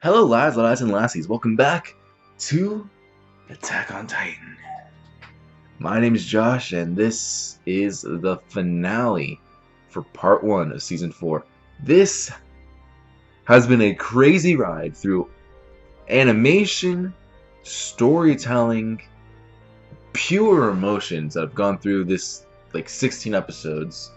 Hello lads and lassies, welcome back to Attack on Titan. My name is Josh and this is the finale for part 1 of season 4. This has been a crazy ride through animation, storytelling, pure emotions that have gone through this like 16 episodes.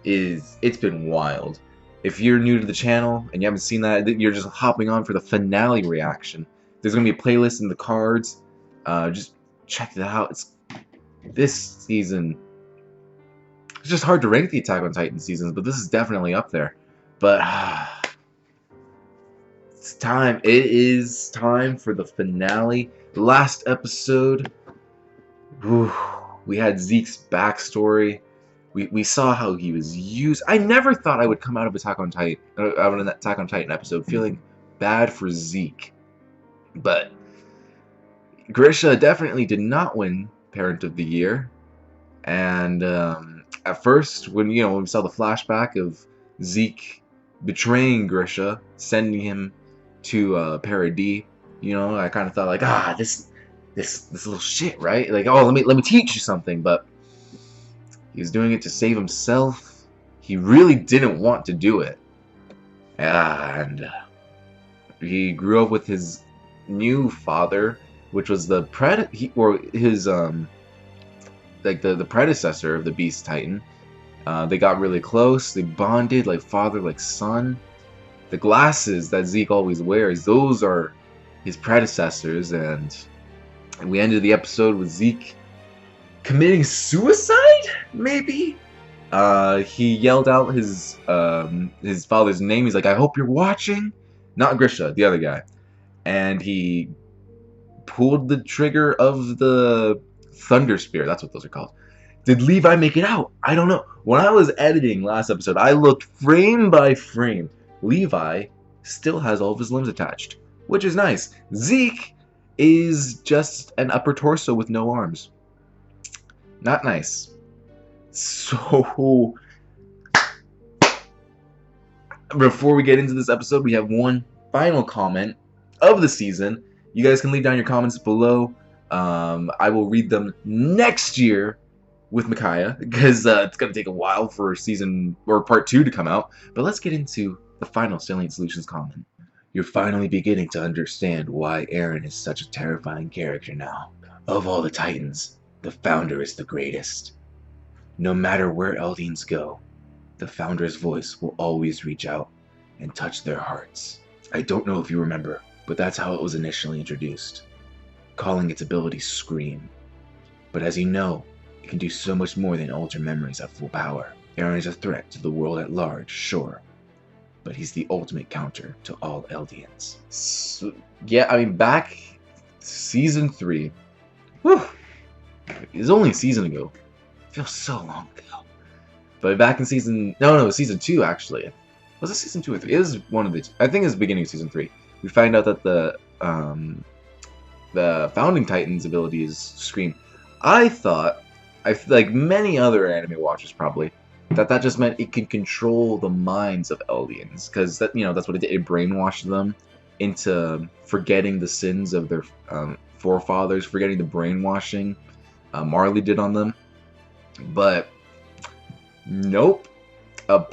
It's been wild. If you're new to the channel and you haven't seen that, you're just hopping on for the finale reaction. There's gonna be a playlist in the cards. Just check that out. This season. It's just hard to rank the Attack on Titan seasons, but this is definitely up there. But it's time. It is time for the finale. Last episode, we had Zeke's backstory. We saw how he was used. I never thought I would come out of Attack on Titan, out of an Attack on Titan episode feeling bad for Zeke, but Grisha definitely did not win Parent of the Year. And at first, when we saw the flashback of Zeke betraying Grisha, sending him to Paradis, I kind of thought like, this little shit, right? Like, oh, let me teach you something, but he was doing it to save himself. He really didn't want to do it. And he grew up with his new father, which was the predecessor of the Beast Titan. They got really close. They bonded like father, like son. The glasses that Zeke always wears, those are his predecessors. And we ended the episode with Zeke committing suicide, maybe? He yelled out his father's name. He's like, I hope you're watching. Not Grisha, the other guy. And he pulled the trigger of the Thunder Spear. That's what those are called. Did Levi make it out? I don't know. When I was editing last episode, I looked frame by frame. Levi still has all of his limbs attached, which is nice. Zeke is just an upper torso with no arms. Not nice. So, before we get into this episode, we have one final comment of the season. You guys can leave down your comments below. I will read them next year with Micaiah, because it's going to take a while for part 2 to come out. But let's get into the final Salient Solutions comment. You're finally beginning to understand why Eren is such a terrifying character now. Of all the Titans, the Founder is the greatest. No matter where Eldians go, the Founder's voice will always reach out and touch their hearts. I don't know if you remember, but that's how it was initially introduced, calling its ability Scream. But as you know, it can do so much more than alter memories at full power. Eren is a threat to the world at large, sure, but he's the ultimate counter to all Eldians. So, yeah, I mean, back season 3, whew, it was only a season ago. It feels so long ago. But back in season 2 actually. Was it season 2 or 3? It was one of the two. I think it was the beginning of season 3. We find out that the Founding Titan's ability is Scream. I thought, like many other anime watchers probably, that just meant it can control the minds of Eldians, because that's what it did. It brainwashed them into forgetting the sins of their forefathers, forgetting the brainwashing Marley did on them. But nope. Oh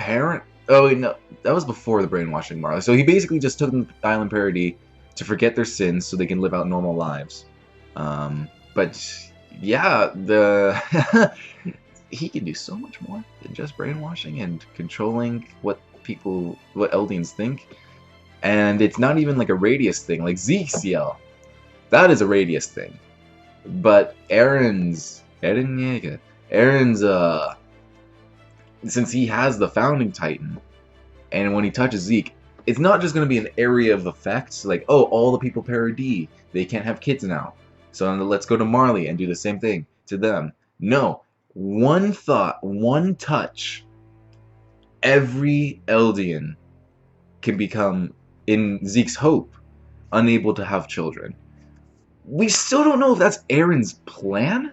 wait, no, that was before the brainwashing Marley. So he basically just took them to Island Paradis to forget their sins so they can live out normal lives. But yeah, he can do so much more than just brainwashing and controlling what Eldians think. And it's not even like a radius thing, like Zeke's yell. That is a radius thing. But Eren's, since he has the Founding Titan, and when he touches Zeke, it's not just going to be an area of effects, like, oh, all the people Paradis, they can't have kids now, so let's go to Marley and do the same thing to them. No, one thought, one touch, every Eldian can become, in Zeke's hope, unable to have children. We still don't know if that's Eren's plan.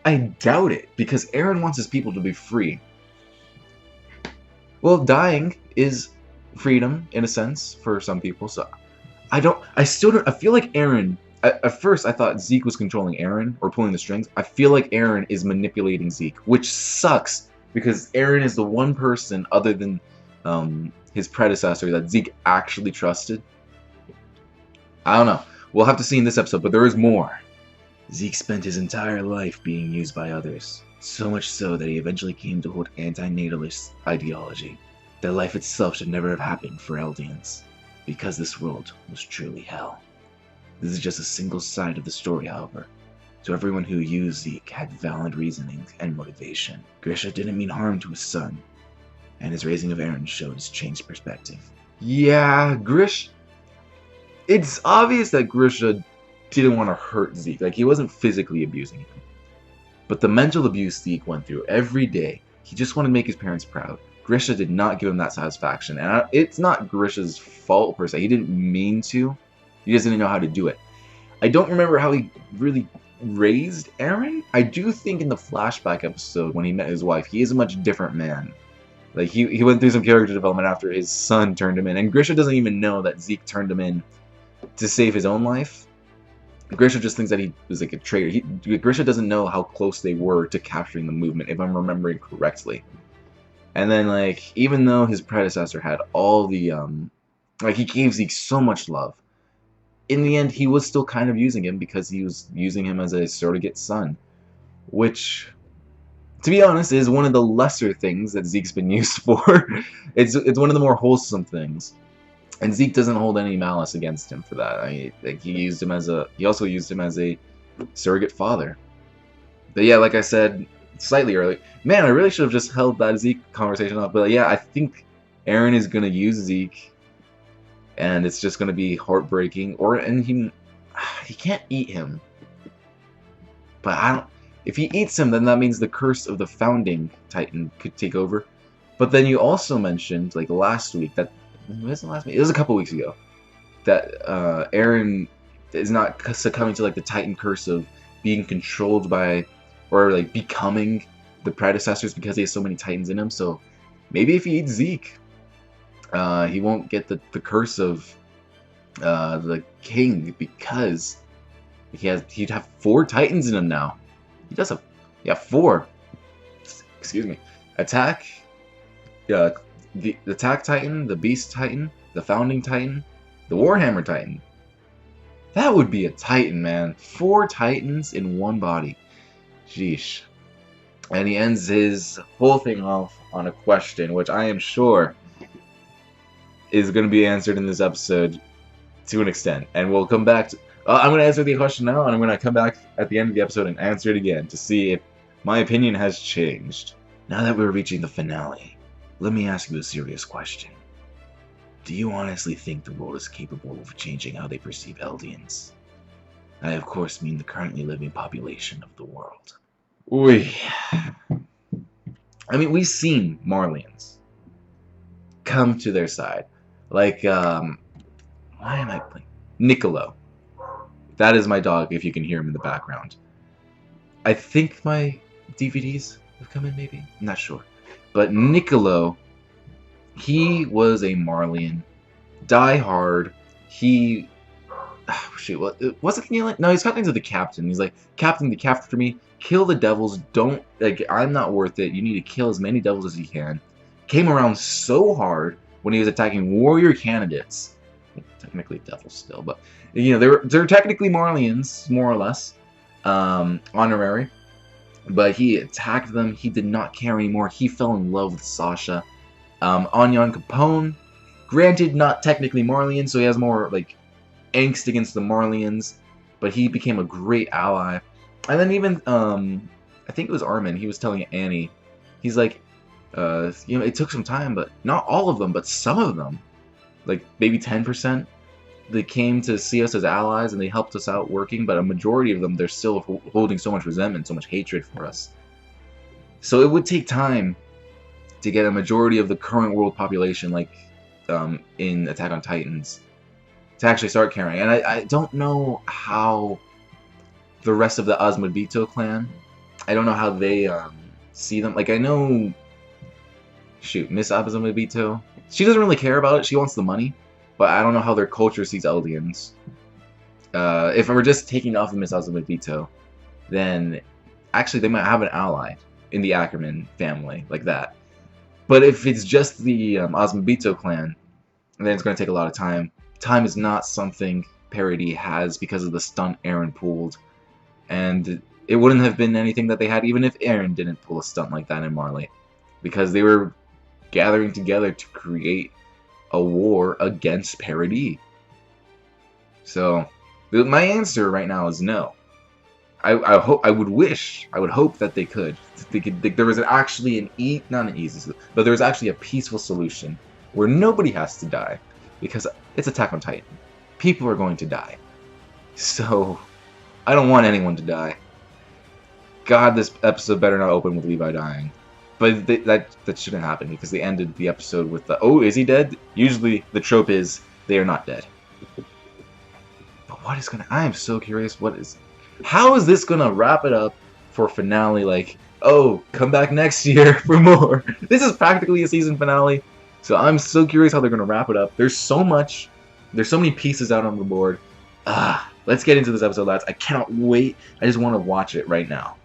I doubt it, because Eren wants his people to be free. Well, dying is freedom, in a sense, for some people, so I still don't, I feel like Eren, at first I thought Zeke was controlling Eren, or pulling the strings. I feel like Eren is manipulating Zeke, which sucks, because Eren is the one person, other than his predecessor, that Zeke actually trusted. I don't know. We'll have to see in this episode, but there is more. Zeke spent his entire life being used by others, so much so that he eventually came to hold anti-natalist ideology, that life itself should never have happened for Eldians, because this world was truly hell. This is just a single side of the story, however. So everyone who used Zeke had valid reasoning and motivation. Grisha didn't mean harm to his son, and his raising of Eren showed his changed perspective. Yeah, it's obvious that Grisha didn't want to hurt Zeke. Like, he wasn't physically abusing him. But the mental abuse Zeke went through every day, he just wanted to make his parents proud. Grisha did not give him that satisfaction. And it's not Grisha's fault, per se. He didn't mean to. He just didn't know how to do it. I don't remember how he really raised Eren. I do think in the flashback episode, when he met his wife, he is a much different man. Like, he went through some character development after his son turned him in. And Grisha doesn't even know that Zeke turned him in to save his own life. Grisha just thinks that he was like a traitor. Grisha doesn't know how close they were to capturing the movement, if I'm remembering correctly. And then, like, even though his predecessor had all the, like, he gave Zeke so much love, in the end, he was still kind of using him because he was using him as a surrogate son. Which, to be honest, is one of the lesser things that Zeke's been used for. It's one of the more wholesome things. And Zeke doesn't hold any malice against him for that. I mean, like, he also used him as a surrogate father. But yeah, like I said slightly earlier, man, I really should have just held that Zeke conversation up. But yeah, I think Eren is gonna use Zeke, and it's just gonna be heartbreaking. And he can't eat him. But I don't. If he eats him, then that means the curse of the founding Titan could take over. But then you also mentioned, like, last week, that it wasn't last week. It was a couple weeks ago that Eren is not succumbing to, like, the Titan curse of being controlled by, or like becoming the predecessors, because he has so many Titans in him. So maybe if he eats Zeke, he won't get the curse of the king, because he'd have 4 Titans in him now. He does have 4. Excuse me. Attack. The Attack Titan, the Beast Titan, the Founding Titan, the Warhammer Titan. That would be a Titan, man. 4 Titans in one body. Sheesh. And he ends his whole thing off on a question, which I am sure is going to be answered in this episode to an extent. And we'll come back to... I'm going to answer the question now, and I'm going to come back at the end of the episode and answer it again to see if my opinion has changed. Now that we're reaching the finale, let me ask you a serious question. Do you honestly think the world is capable of changing how they perceive Eldians? I, of course, mean the currently living population of the world. I mean, we've seen Marlians come to their side. Like, why am I playing? Niccolo. That is my dog, if you can hear him in the background. I think my DVDs have come in, maybe? I'm not sure. But Niccolo, he was a Marlian. Die hard. He... shoot, what was it? No, he's talking to the captain. He's like, Captain, the captain for me. Kill the devils. Don't... Like, I'm not worth it. You need to kill as many devils as you can. Came around so hard when he was attacking warrior candidates. Technically devils still, but... You know, they're technically Marlians, more or less. Honorary. But he attacked them. He did not care anymore. He fell in love with Sasha. Anyan Capone, granted not technically Marlian, so he has more, like, angst against the Marlians, but he became a great ally. And then even, I think it was Armin, he was telling Annie, he's like, you know, it took some time, but not all of them, but some of them, like maybe 10%, they came to see us as allies and they helped us out working, but a majority of them, they're still holding so much resentment, so much hatred for us. So it would take time to get a majority of the current world population, like in Attack on Titans, to actually start caring. And I don't know how the rest of the Asmodito clan, I don't know how they see them. Like, I know, shoot, Miss Asmodito, she doesn't really care about it. She wants the money. but I don't know how their culture sees Eldians. If we're just taking off the Miss Azumabito, then actually they might have an ally in the Ackerman family, like that. But if it's just the Azumabito clan, then it's going to take a lot of time. Time is not something Parody has because of the stunt Eren pulled. And it wouldn't have been anything that they had even if Eren didn't pull a stunt like that in Marley. Because they were gathering together to create a war against Parody. So, my answer right now is no. I would hope that they could. There was actually not an easy, but there was actually a peaceful solution where nobody has to die, because it's Attack on Titan. People are going to die, so I don't want anyone to die. God, this episode better not open with Levi dying, but that shouldn't happen because they ended the episode with the "Oh, is he dead?" Usually the trope is they are not dead. But what is gonna? I am so curious. How is this gonna wrap it up for finale? Like, oh, come back next year for more. This is practically a season finale, so I'm so curious how they're gonna wrap it up. There's so much. There's so many pieces out on the board. Let's get into this episode, lads. I cannot wait. I just want to watch it right now.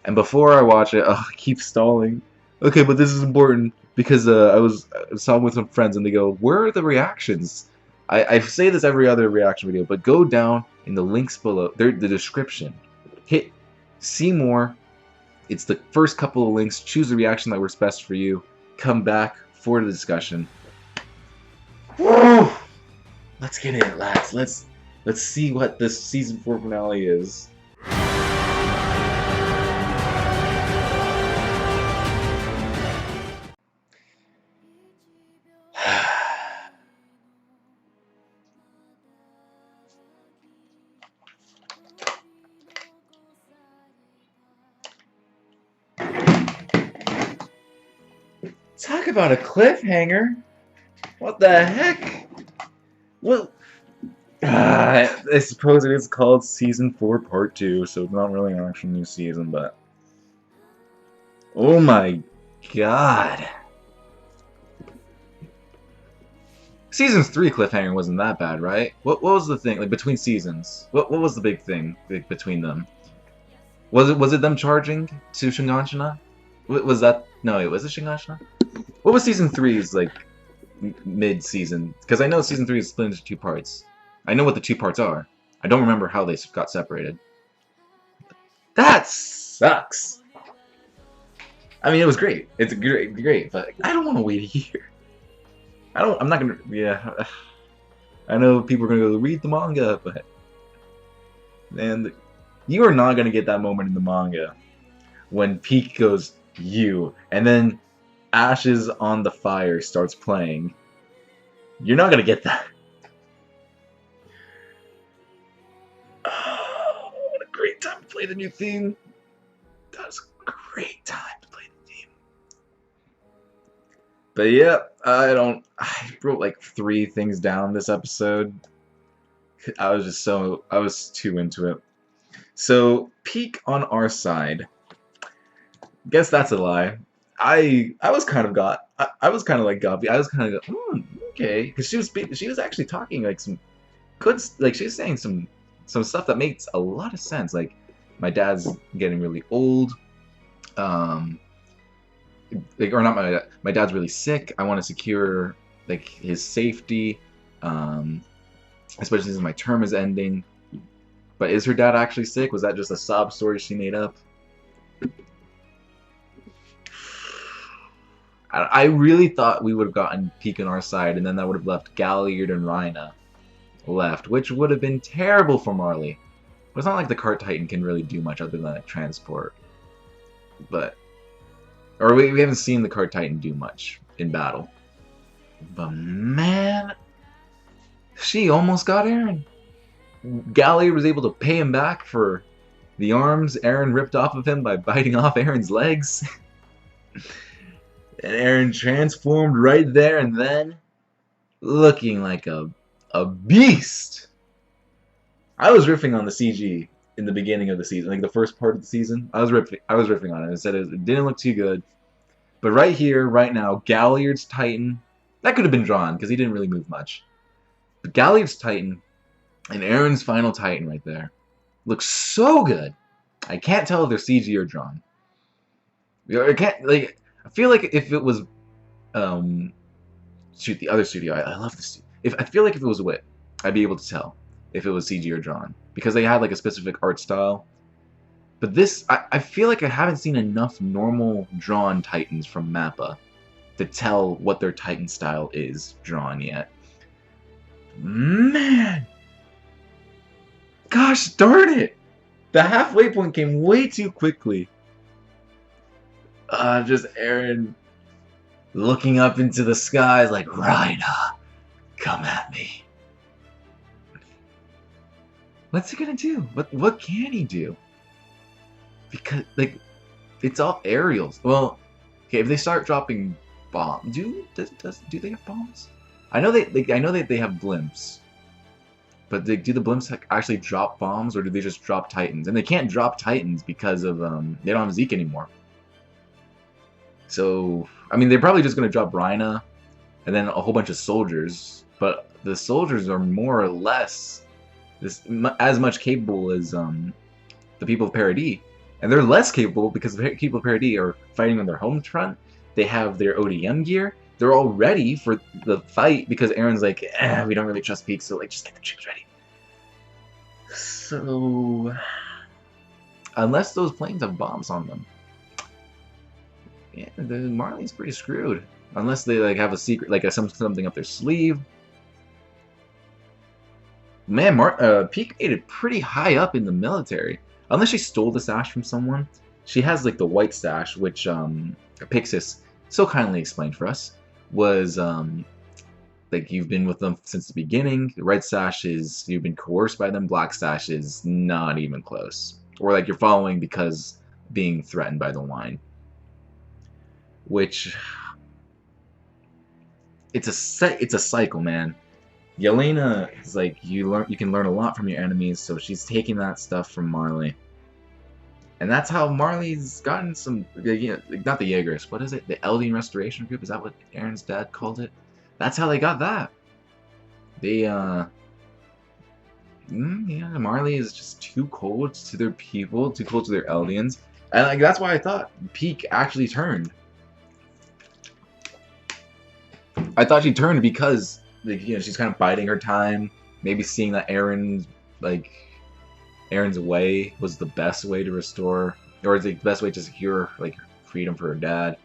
And before I watch it, I keep stalling. Okay, but this is important because I was talking with some friends and they go, "Where are the reactions?" I say this every other reaction video, but go down in the links below, the description. Hit see more. It's the first couple of links. Choose the reaction that works best for you. Come back for the discussion. Woo! Let's get in it, lads. Let's see what this season 4 finale is. Talk about a cliffhanger. What the heck? Well, I suppose it is called Season 4 Part 2, so it's not really an actual new season, but... Oh my god. Season 3 cliffhanger wasn't that bad, right? What was the thing, like, between seasons? What was the big thing between them? Was it them charging to Shinganshina? Was that... No, was it Shinganshina? What was Season 3's, like, mid-season? Because I know Season 3 is split into 2 parts. I know what the 2 parts are. I don't remember how they got separated. That sucks! I mean, it was great. It's great, but I don't want to wait a year. I'm not gonna... Yeah. I know people are gonna go read the manga, but... Man, you are not gonna get that moment in the manga when Peak goes, "You," and then Ashes on the Fire starts playing. You're not gonna get that. Oh, what a great time to play the new theme. That was a great time to play the theme. But yeah, I wrote like 3 things down this episode. I was too into it. So, Peak on our side. Guess that's a lie. I was kind of like Gabi. I was kind of okay, because she was actually talking like some good, like she was saying some stuff that makes a lot of sense. Like, my dad's getting really old, like, or not my dad's really sick. I want to secure like his safety, especially since my term is ending. But is her dad actually sick? Was that just a sob story she made up? I really thought we would have gotten Peak on our side, and then that would have left Galliard and Rhina left, which would have been terrible for Marley. But it's not like the Cart Titan can really do much other than like transport. But... Or we haven't seen the Cart Titan do much in battle. But man... She almost got Eren. Galliard was able to pay him back for the arms Eren ripped off of him by biting off Eren's legs. And Eren transformed right there and then, looking like a beast. I was riffing on the CG in the beginning of the season, like the first part of the season. I was riffing on it. I said it didn't look too good. But right here, right now, Galliard's Titan That could have been drawn because he didn't really move much. But Galliard's Titan and Aaron's final Titan right there looks so good. I can't tell if they're CG or drawn. I can't like. I feel like if it was, shoot, the other studio. I love this. If I feel like if it was Wit, I'd be able to tell if it was CG or drawn because they had like a specific art style. But this, I feel like I haven't seen enough normal drawn Titans from Mappa to tell what their Titan style is drawn yet. Man! Gosh darn it! The halfway point came way too quickly. Just Aaron looking up into the skies like, Rhina, come at me. What's he gonna do? What can he do? Because, like, it's all aerials. Well, okay, if they start dropping bombs, do they have bombs? I know they have blimps, but do the blimps actually drop bombs, or do they just drop Titans? And they can't drop Titans because of they don't have Zeke anymore. So I mean, they're probably just gonna drop Rhina, and then a whole bunch of soldiers. But the soldiers are more or less as much capable as the people of Paradis. And they're less capable because the people of Paradis are fighting on their home front. They have their ODM gear. They're all ready for the fight because Aaron's like, we don't really trust Peak, so like just get the troops ready. So unless those planes have bombs on them, yeah, Marley's pretty screwed. Unless they like have a secret, like something up their sleeve. Man, Peak made it pretty high up in the military. Unless she stole the sash from someone. She has like the white sash, which Pixis so kindly explained for us, was like you've been with them since the beginning. The red sash is you've been coerced by them. Black sash is not even close. Or like you're following because being threatened by the line. Which it's a cycle, man. Yelena is like you can learn a lot from your enemies, so she's taking that stuff from Marley. And that's how Marley's gotten some, you know, not the Jaegers, what is it? The Eldian Restoration Group, is that what Aaron's dad called it? That's how they got that. They, yeah, Marley is just too cold to their people, too cold to their Eldians. And like that's why I thought Peak actually turned. I thought she turned because, like, you know, she's kind of biding her time, maybe seeing that Aaron's way was the best way to restore, or the best way to secure like freedom for her dad,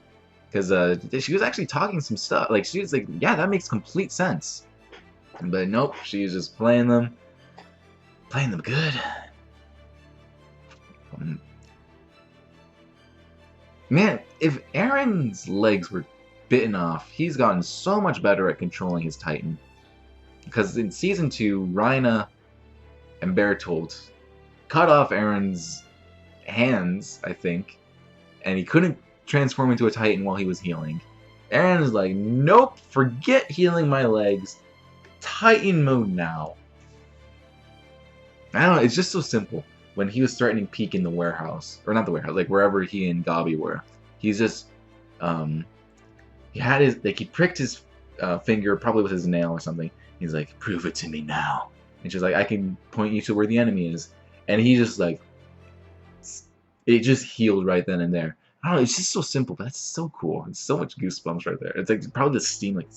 because she was actually talking some stuff. Like she was like, yeah, that makes complete sense. But nope, she was just playing them good. Man, if Aaron's legs were bitten off, he's gotten so much better at controlling his Titan. Because in Season 2, Rhina and Bertolt cut off Aaron's hands, I think, and he couldn't transform into a Titan while he was healing. Aaron is like, nope, forget healing my legs. Titan mode now. I don't know, it's just so simple. When he was threatening Peak in the warehouse, or not the warehouse, like wherever he and Gabi were, he's just, he had his, like he pricked his finger, probably with his nail or something. He's like, prove it to me now. And she's like, I can point you to where the enemy is. And he just like, it just healed right then and there. I don't know, it's just so simple, but that's so cool. It's so much goosebumps right there. It's like probably the steam, like.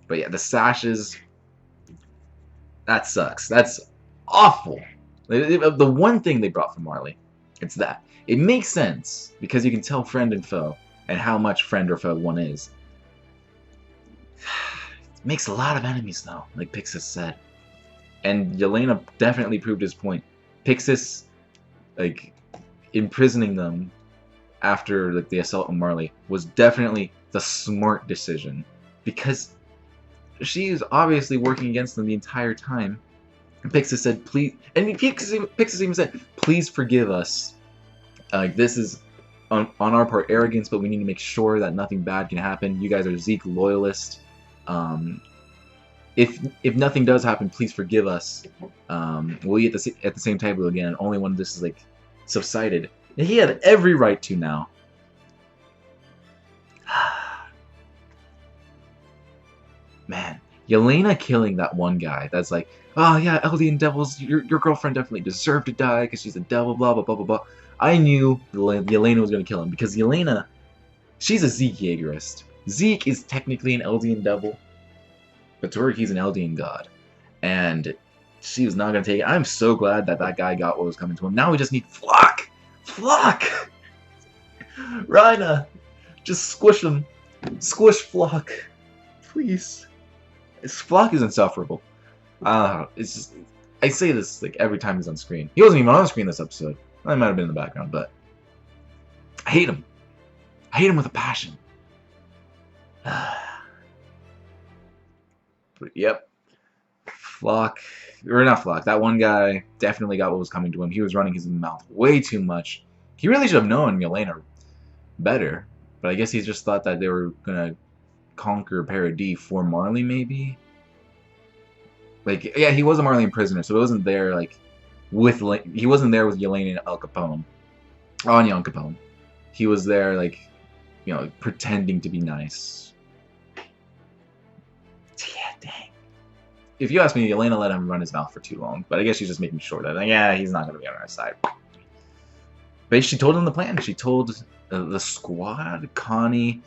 But yeah, the sashes, that sucks. That's awful. The one thing they brought from Marley, it's that. It makes sense because you can tell friend and foe and how much friend or foe one is. It makes a lot of enemies though, like Pixis said. And Yelena definitely proved his point. Pixis, like, imprisoning them after like the assault on Marley was definitely the smart decision. Because she's obviously working against them the entire time. And Pixis said, please, and Pixis even said, please forgive us. This is on our part arrogance, but we need to make sure that nothing bad can happen. You guys are Zeke loyalists. If nothing does happen, please forgive us. We'll eat at the same table again, only when this is like subsided. And he had every right to now. Yelena killing that one guy that's like, oh yeah, Eldian devils, your girlfriend definitely deserved to die because she's a devil, blah blah blah blah blah. I knew Yelena was gonna kill him because Yelena, she's a Zeke Jaegerist. Zeke is technically an Eldian devil, but to her he's an Eldian god, and she was not gonna take it. I'm so glad that that guy got what was coming to him. Now we just need Flock, Flock, Rhina, just squish him, squish Flock, please. Flock is insufferable. It's just, I say this like every time he's on screen. He wasn't even on screen this episode. I might have been in the background, but I hate him. I hate him with a passion. But yep, Flock, or not Flock, that one guy definitely got what was coming to him. He was running his mouth way too much. He really should have known Yelena better, but I guess he just thought that they were gonna conquer Paradis for Marley, maybe. Like, yeah, he was a Marleyan prisoner, so he wasn't there like with he wasn't there with Yelena and Al Capone, Anya and Capone. He was there like, you know, pretending to be nice. Yeah, dang. If you ask me, Yelena let him run his mouth for too long, but I guess she's just making sure that, like, yeah, he's not gonna be on our side. But she told him the plan. She told the squad, Connie,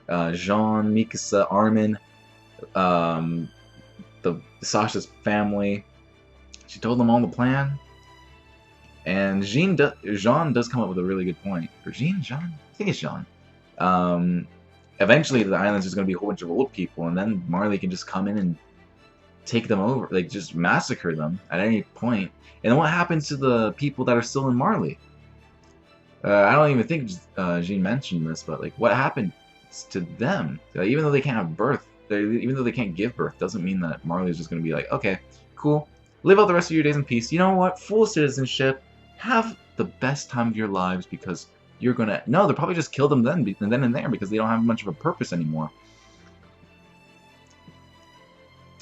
Jean, Mikasa, Armin, the Sasha's family. She told them all the plan, and Jean does come up with a really good point. Or Jean? I think it's Jean. Eventually, the island's just going to be a whole bunch of old people, and then Marley can just come in and take them over, like just massacre them at any point. And then what happens to the people that are still in Marley? I don't even think Jean mentioned this, but like, what happened to them? Even though they can't have birth, even though they can't give birth, doesn't mean that Marley is just going to be like, okay, cool, live out the rest of your days in peace. You know what? Full citizenship. Have the best time of your lives because you're going to... No, they'll probably just kill them then and there because they don't have much of a purpose anymore.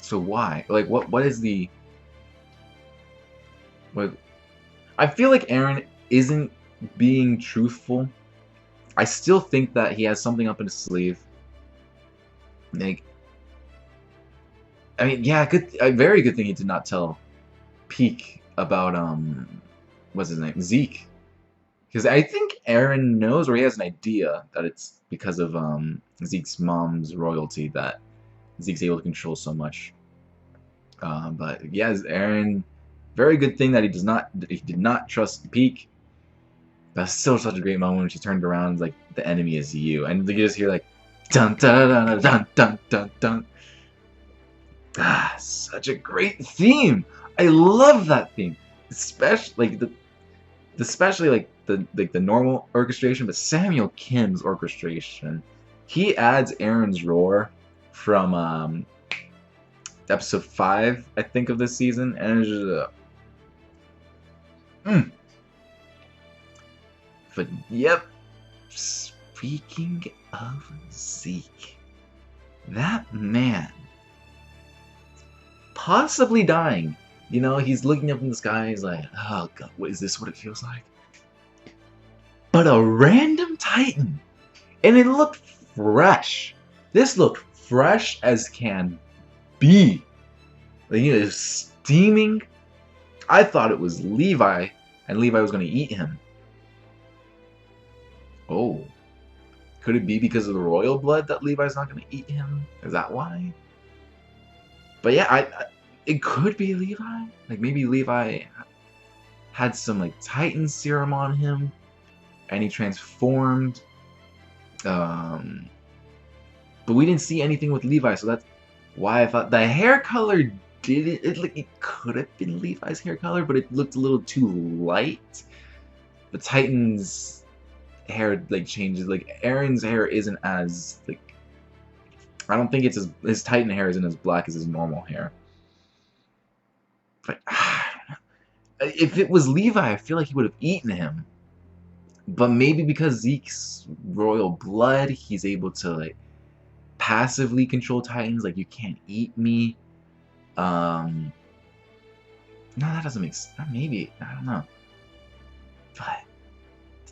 So why? Like, what is the... What? I feel like Eren isn't being truthful. I still think that he has something up in his sleeve. Like, I mean, yeah, a very good thing he did not tell Peak about what's his name, Zeke, because I think Eren knows, or he has an idea that it's because of Zeke's mom's royalty that Zeke's able to control so much. But yeah, Eren, very good thing that he did not trust Peak. That's still such a great moment when she turned around and like, the enemy is you, and you just hear like dun dun dun dun dun dun dun. Ah, such a great theme. I love that theme, especially like the normal orchestration, but Samuel Kim's orchestration. He adds Eren's roar from episode 5, I think, of this season, and it's just But yep, speaking of Zeke, that man possibly dying. You know, he's looking up in the sky, he's like, oh god, what is this, what it feels like? But a random Titan, and it looked fresh. This looked fresh as can be. Like, you know, it was steaming. I thought it was Levi, and Levi was going to eat him. Oh. Could it be because of the royal blood that Levi's not going to eat him? Is that why? But yeah, it could be Levi. Like, maybe Levi had some, like, Titan serum on him, and he transformed. But we didn't see anything with Levi, so that's why I thought the hair color it could have been Levi's hair color, but it looked a little too light. The Titan's hair like changes. Like, Eren's hair isn't as like, I don't think it's his Titan hair isn't as black as his normal hair. But if it was Levi, I feel like he would have eaten him. But maybe because Zeke's royal blood, he's able to like passively control Titans. Like, you can't eat me. No, that doesn't make sense. Maybe, I don't know. But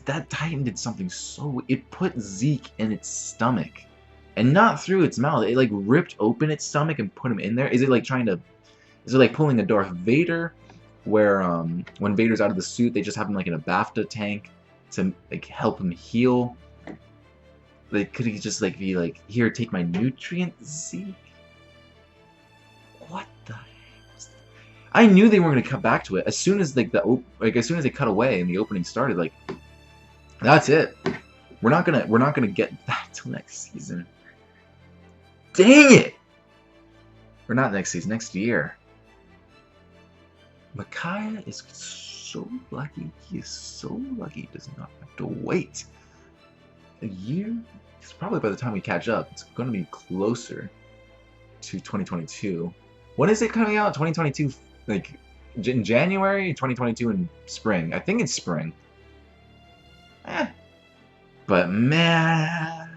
that Titan did something so... It put Zeke in its stomach. and not through its mouth. It like ripped open its stomach and put him in there. Is it like trying to? Is it like pulling a Darth Vader, where when Vader's out of the suit, they just have him like in a BAFTA tank to like help him heal? Like, could he just like be like, here, take my nutrient, Zeke? What the heck? I knew they weren't gonna cut back to it as soon as like as soon as they cut away and the opening started. Like, that's it. We're not gonna get that till next season. Dang it! Or not next season, next year. Micaiah is so lucky. He is so lucky he does not have to wait a year. It's probably by the time we catch up, it's going to be closer to 2022. When is it coming out? 2022, like in January? 2022 in spring. I think it's spring. But man,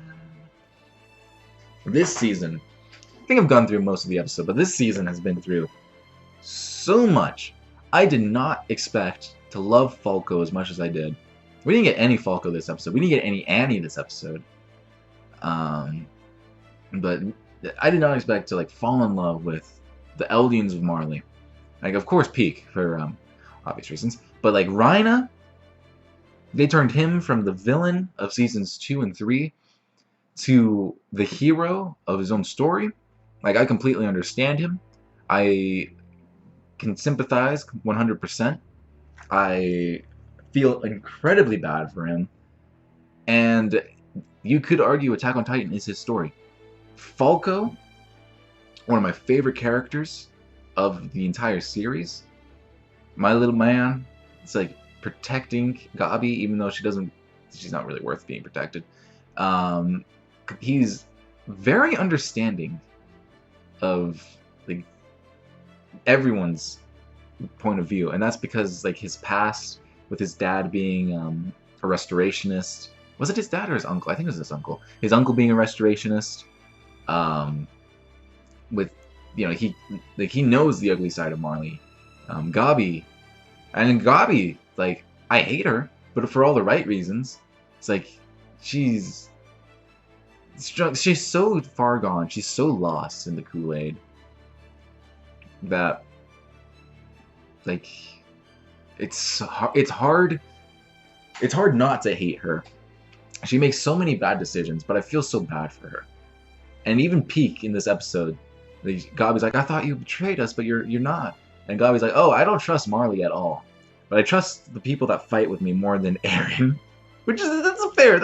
this season, I think I've gone through most of the episode, but this season has been through so much. I did not expect to love Falco as much as I did. We didn't get any Falco this episode. We didn't get any Annie this episode. But I did not expect to like fall in love with the Eldians of Marley. Like, of course, Peak for obvious reasons. But like Rhina, they turned him from the villain of seasons 2 and 3 to the hero of his own story. Like, I completely understand him. I can sympathize 100%. I feel incredibly bad for him. And you could argue Attack on Titan is his story. Falco, one of my favorite characters of the entire series. My little man, it's like protecting Gabi, even though she's not really worth being protected. He's very understanding of like everyone's point of view, and that's because like his past with his dad being a restorationist. Was it his dad or his uncle? I think it was his uncle. His uncle being a restorationist. With, you know, he knows the ugly side of Marley. Gabi, like, I hate her, but for all the right reasons. It's like she's so far gone. She's so lost in the Kool-Aid that like it's hard not to hate her. She makes so many bad decisions, but I feel so bad for her. And even Peak in this episode, Gabi's like, I thought you betrayed us, but you're not. And Gabi's like, oh, I don't trust Marley at all, but I trust the people that fight with me more than Eren. Which is that's fair.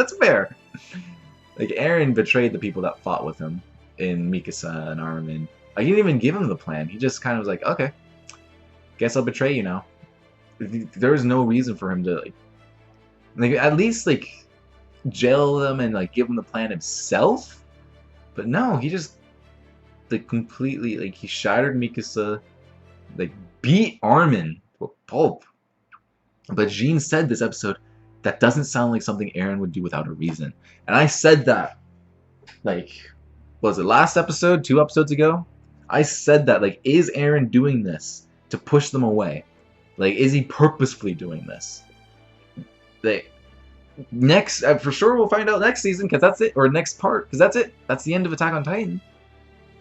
Like, Eren betrayed the people that fought with him in Mikasa and Armin. Like, he didn't even give him the plan. He just kind of was like, okay, guess I'll betray you now. There was no reason for him to like at least like jail them and like give them the plan himself. But no, he just like completely like he shattered Mikasa, like beat Armin to a pulp. But Jean said this episode, that doesn't sound like something Eren would do without a reason. And I said that, like, was it last episode, 2 episodes ago? I said that, like, is Eren doing this to push them away? Like, is he purposefully doing this? Like, next, for sure we'll find out next season, because that's it, or next part, because that's it. That's the end of Attack on Titan.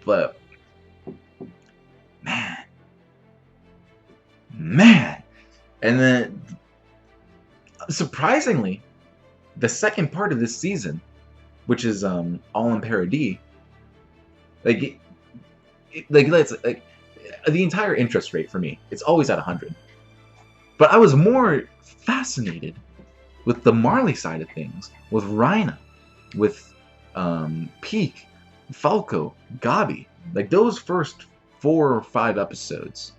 But, man. And then, surprisingly, the second part of this season, which is All in Paradis, like the entire interest rate for me, it's always at 100. But I was more fascinated with the Marley side of things, with Rhina, with Peak, Falco, Gabi. Like those first 4 or 5 episodes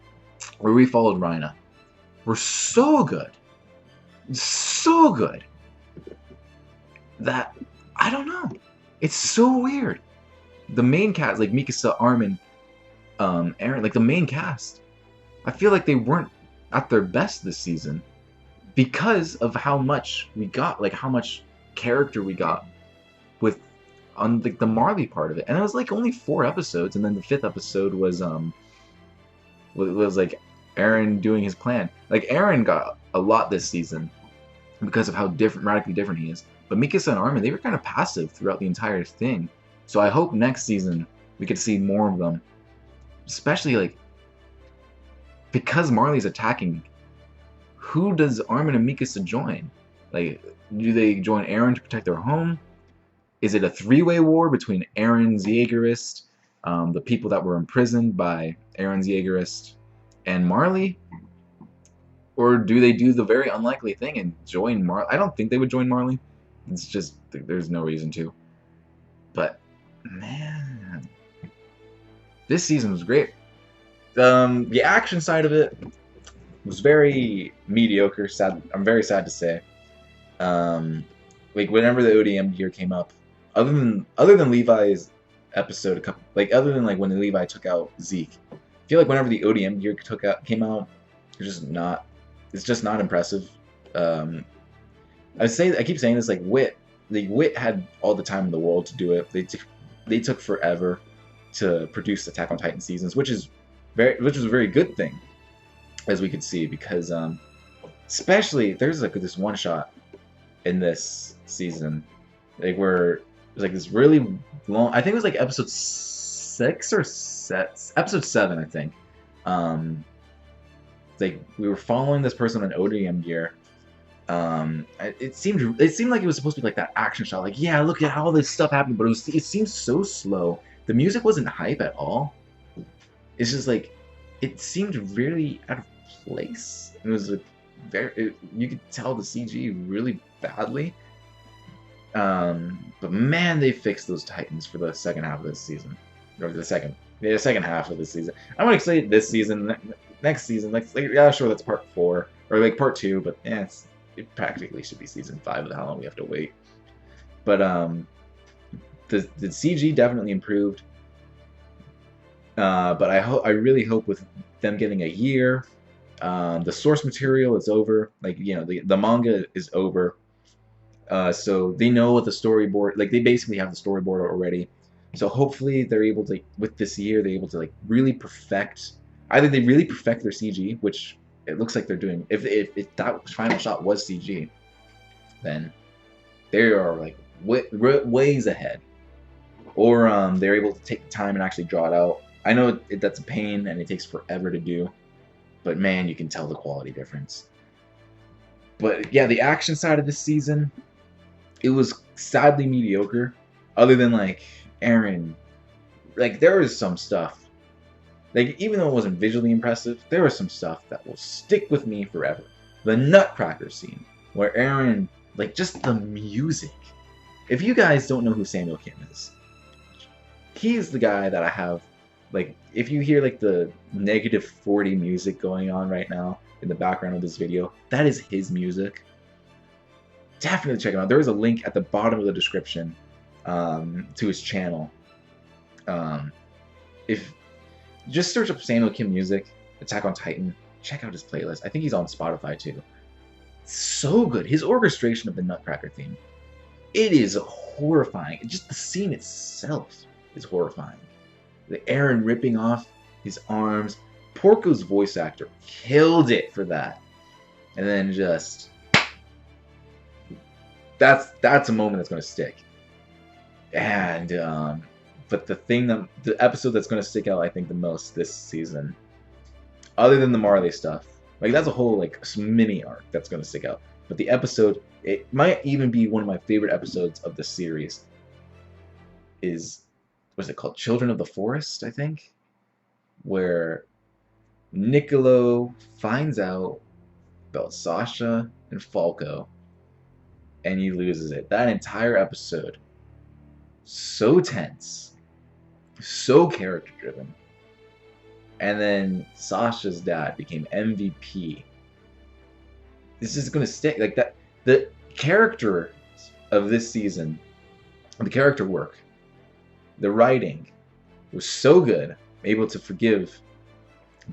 where we followed Rhina were so good. So good that I don't know. It's so weird. The main cast, like Mikasa, Armin, Eren, like the main cast, I feel like they weren't at their best this season because of how much we got, like how much character we got with on the Marley part of it. And it was like only 4 episodes, and then the 5th episode was like Eren doing his plan. Like Eren got a lot this season because of how radically different he is. But Mikasa and Armin, they were kind of passive throughout the entire thing. So I hope next season we could see more of them, especially like because Marley's attacking. Who does Armin and Mikasa join? Like, do they join Eren to protect their home? Is it a three-way war between Eren's Jaegerist, the people that were imprisoned by Eren's Jaegerist, and Marley? Or do they do the very unlikely thing and join Marley? I don't think they would join Marley. It's just, there's no reason to. But, man, this season was great. The action side of it was very mediocre. Sad. I'm very sad to say. Like whenever the ODM gear came up, other than Levi's episode, other than like when Levi took out Zeke, I feel like whenever the ODM gear came out, it's just not impressive. I keep saying this, like Wit had all the time in the world to do it. They took forever to produce Attack on Titan seasons, which was a very good thing, as we could see, because especially there's like this one shot in this season, like where it was like this really long. I think it was like episode 6 or episode 7, I think. Like we were following this person on ODM gear. It seemed like it was supposed to be like that action shot, like yeah, look at all this stuff happening, but it seemed so slow. The music wasn't hype at all. It's just like it seemed really out of place. It was like you could tell the CG really badly. But man, they fixed those Titans for the second half of this season, or the second half of this season. I'm gonna say this season, next season, like yeah, sure, that's part 4 or like part 2, but yeah, it practically should be season 5 with how long we have to wait. But the CG definitely improved. But I really hope with them getting a year, the source material is over. Like you know, the manga is over. So they know what the storyboard, like they basically have the storyboard already. So hopefully they're able to, with this year, they're able to like really perfect. Either they really perfect their CG, which it looks like they're doing. If that final shot was CG, then they are like ways ahead. Or they're able to take the time and actually draw it out. I know that's a pain and it takes forever to do, but man, you can tell the quality difference. But yeah, the action side of this season, it was sadly mediocre. Other than like Eren, like there was some stuff, like even though it wasn't visually impressive, there was some stuff that will stick with me forever. The Nutcracker scene, where Eren, like just the music. If you guys don't know who Samuel Kim is, he's the guy that I have. Like, if you hear like the -40 music going on right now in the background of this video, that is his music. Definitely check him out. There is a link at the bottom of the description to his channel. If just search up Samuel Kim music, Attack on Titan, check out his playlist. I think he's on Spotify too. So good. His orchestration of the Nutcracker theme, it is horrifying. Just the scene itself is horrifying. The Eren ripping off his arms. Porco's voice actor killed it for that. And then just that's a moment that's going to stick. And but the episode that's going to stick out, I think, the most this season, other than the Marley stuff, like that's a whole like mini arc that's going to stick out. But the episode, it might even be one of my favorite episodes of the series. What's it called? Children of the Forest, I think, where Niccolo finds out about Sasha and Falco, and he loses it. That entire episode, so tense, so character-driven. And then Sasha's dad became MVP. This is going to stick. Like that, the character of this season, the character work, the writing was so good, able to forgive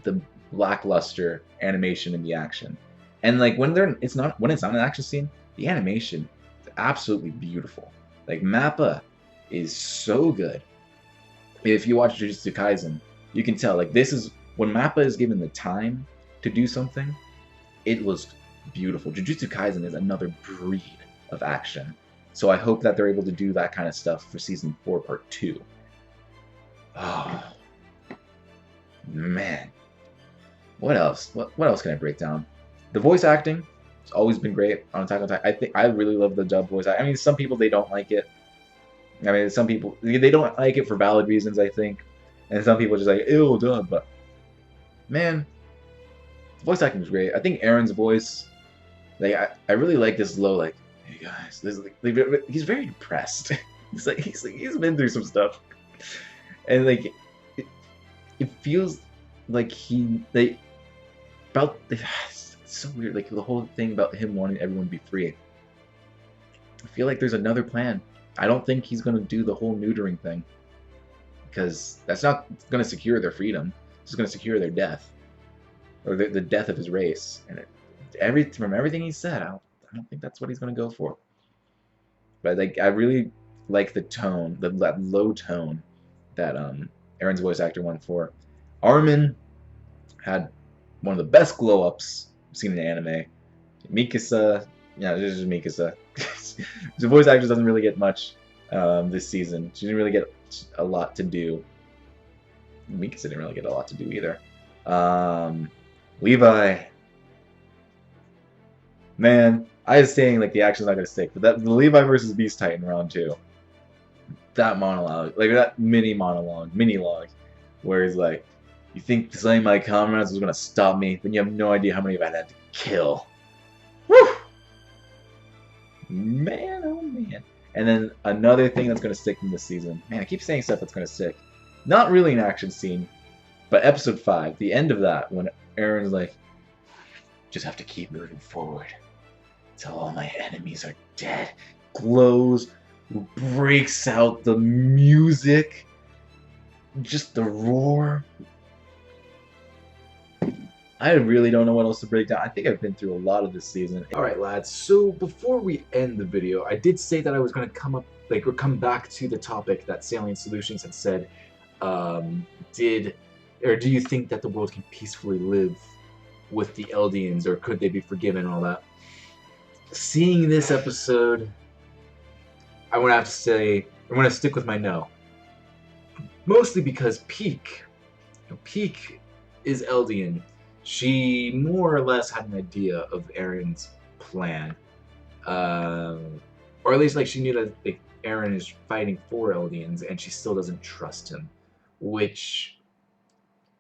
the lackluster animation and the action. And like when it's not an action scene, the animation is absolutely beautiful. Like Mappa is so good. If you watch Jujutsu Kaisen, you can tell like this is when Mappa is given the time to do something, it was beautiful. Jujutsu Kaisen is another breed of action. So I hope that they're able to do that kind of stuff for season 4, part 2. Oh, man. What else? What else can I break down? The voice acting has always been great on Attack on Titan. I really love the dub voice acting. I mean, some people, they don't like it. I mean, some people, they don't like it for valid reasons, I think. And some people just like, ew, dub. But, man, the voice acting is great. I think Aaron's voice, like, I really like this low, like, hey guys, this, like, he's very depressed. He's been through some stuff. And, like, it feels like it's so weird, like the whole thing about him wanting everyone to be free. I feel like there's another plan. I don't think he's going to do the whole neutering thing, because that's not going to secure their freedom. It's going to secure their death, or the death of his race. And from everything he said, I don't think that's what he's going to go for. But like, I really like the tone, that low tone that Aaron's voice actor went for. Armin had one of the best glow-ups I've seen in anime. Mikasa, yeah, this is Mikasa. The voice actress doesn't really get much this season. She didn't really get a lot to do. Mikasa didn't really get a lot to do either. Levi, man, I was saying like the action's not gonna stick, but the Levi versus Beast Titan round 2, that monologue, like that mini-log, where he's like, you think slaying my comrades was gonna stop me? Then you have no idea how many of I had to kill. Woo! Man, oh man. And then another thing that's gonna stick from this season. Man, I keep saying stuff that's gonna stick. Not really an action scene, but episode 5, the end of that, when Aaron's like, just have to keep moving forward until all my enemies are dead. Glows, breaks out the music, just the roar. I really don't know what else to break down. I think I've been through a lot of this season. Alright lads, so before we end the video, I did say that I was going to come back to the topic that Salient Solutions had said, do you think that the world can peacefully live with the Eldians, or could they be forgiven and all that? Seeing this episode, I'm going to have to say, I'm going to stick with my no. Mostly because Peak is Eldian. She more or less had an idea of Aaron's plan, or at least like she knew that like, Aaron is fighting for Eldians, and she still doesn't trust him. Which,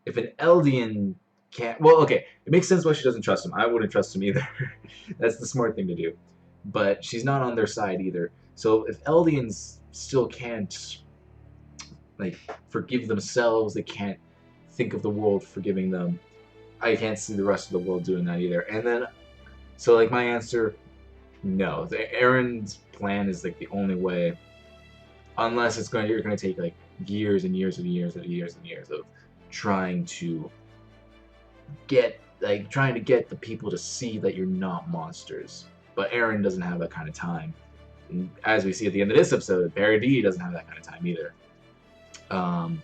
if an Eldian can't, well, okay, it makes sense why she doesn't trust him. I wouldn't trust him either. That's the smart thing to do. But she's not on their side either. So if Eldians still can't like forgive themselves, they can't think of the world forgiving them, I can't see the rest of the world doing that either. And then, so like my answer, no. Aaron's plan is like the only way, unless you're gonna take like years and years and years and years and years of trying to get the people to see that you're not monsters. But Aaron doesn't have that kind of time. And as we see at the end of this episode, Paradis doesn't have that kind of time either. And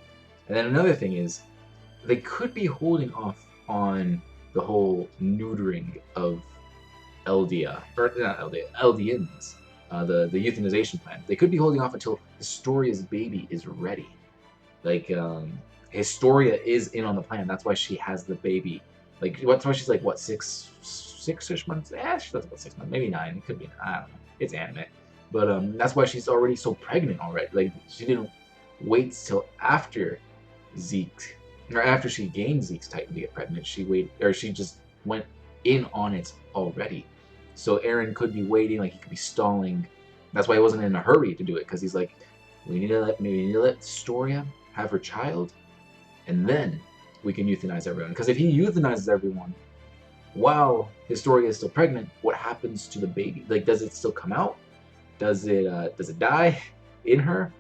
then another thing is, they could be holding off on the whole neutering of Eldians, the euthanization plan. They could be holding off until Historia's baby is ready. Like, Historia is in on the plan. That's why she has the baby. Like, that's why she's like, what, six-ish months? Yeah, she does about 6 months, maybe 9. It could be, I don't know. It's anime. But that's why she's already so pregnant already. Like, she didn't wait till after Zeke, or after she gained Zeke's Titan to get pregnant. She just went in on it already. So Aaron could be waiting, like he could be stalling. That's why he wasn't in a hurry to do it, because he's like, we need to let Storia have her child, and then we can euthanize everyone. Because if he euthanizes everyone while Historia is still pregnant, what happens to the baby? Like, does it still come out? Does it die in her?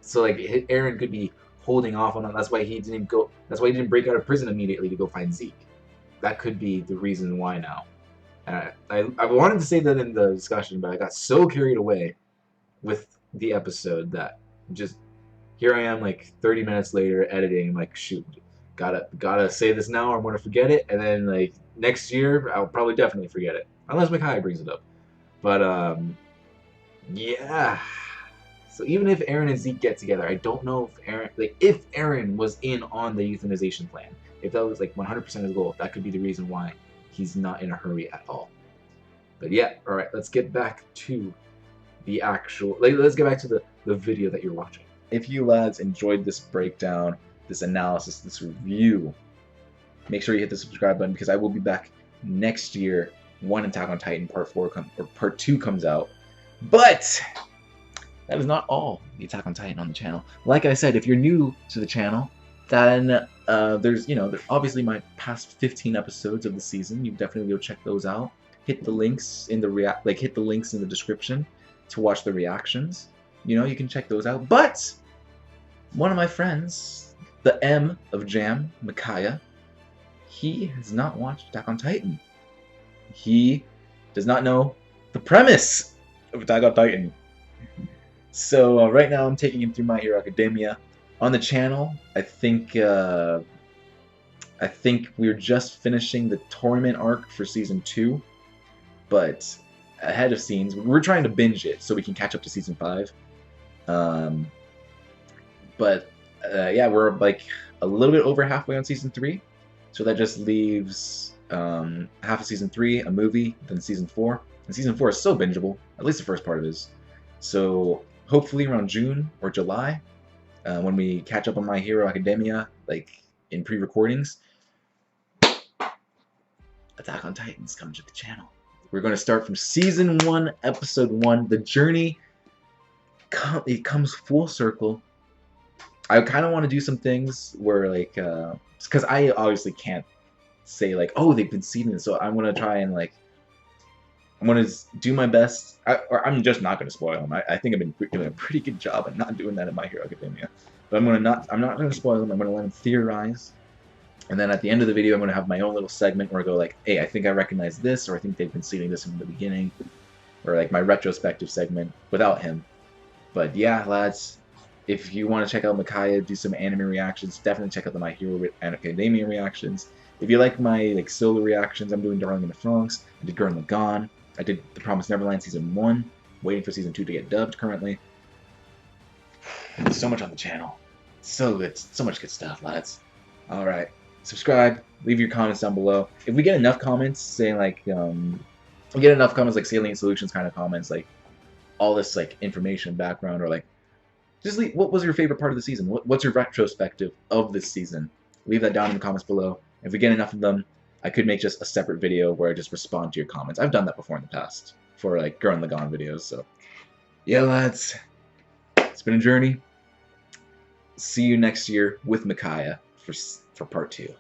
So like Aaron could be holding off on that. That's why he didn't go. That's why he didn't break out of prison immediately to go find Zeke. That could be the reason why now. And I wanted to say that in the discussion, but I got so carried away with the episode that just here I am like 30 minutes later editing. I'm like, shoot, gotta say this now or I'm gonna forget it. And then like next year I'll probably definitely forget it unless Makai brings it up. But Yeah. So even if Eren and Zeke get together, I don't know if Eren was in on the euthanization plan, if that was like 100% his goal, that could be the reason why he's not in a hurry at all. But yeah, all right, let's get back to the actual. Let's get back to the video that you're watching. If you lads enjoyed this breakdown, this analysis, this review, make sure you hit the subscribe button because I will be back next year. One Attack on Titan Part 2 comes out, but that is not all the Attack on Titan on the channel. Like I said, if you're new to the channel, then there's obviously my past 15 episodes of the season. You definitely go check those out. Hit the links in the hit the links in the description to watch the reactions. You can check those out. But one of my friends, the M of Jam, Micaiah, he has not watched Attack on Titan. He does not know the premise of Attack on Titan. So right now I'm taking him through My Hero Academia. On the channel, I think we're just finishing the tournament arc for Season 2. But ahead of scenes, we're trying to binge it so we can catch up to Season 5. Yeah, we're like a little bit over halfway on Season 3. So that just leaves half of Season 3, a movie, then Season 4. And Season 4 is so bingeable, at least the first part of it is. So hopefully around June or July, when we catch up on My Hero Academia, like in pre-recordings, Attack on Titan's coming to the channel. We're going to start from Season 1, Episode 1. The journey, it comes full circle. I kind of want to do some things where, like, because I obviously can't say, like, oh, they've been seeding it, so I'm going to try and, like, I'm going to do my best. I'm just not going to spoil them. I think I've been doing a pretty good job at not doing that in My Hero Academia. But I'm not going to spoil them. I'm going to let them theorize. And then at the end of the video, I'm going to have my own little segment where I go like, hey, I think I recognize this, or I think they've been seeding this from the beginning. Or like my retrospective segment without him. But yeah, lads, if you want to check out Micaiah, do some anime reactions, definitely check out the My Hero Academia reactions. If you like my solo reactions, I'm doing Darling in the Franxx. I did Gurren Lagann. I did The Promised Neverland Season 1. Waiting for Season 2 to get dubbed currently. There's so much on the channel. So good. So much good stuff, lads. Alright. Subscribe, leave your comments down below. If we get enough comments saying like, we get enough comments like Salient Solutions kind of comments, like all this like information background, or like just leave, what was your favorite part of the season? What's your retrospective of this season? Leave that down in the comments below. If we get enough of them, I could make just a separate video where I just respond to your comments. I've done that before in the past for like Gurren Lagann videos. So yeah, lads, it's been a journey. See you next year with Micaiah for Part 2.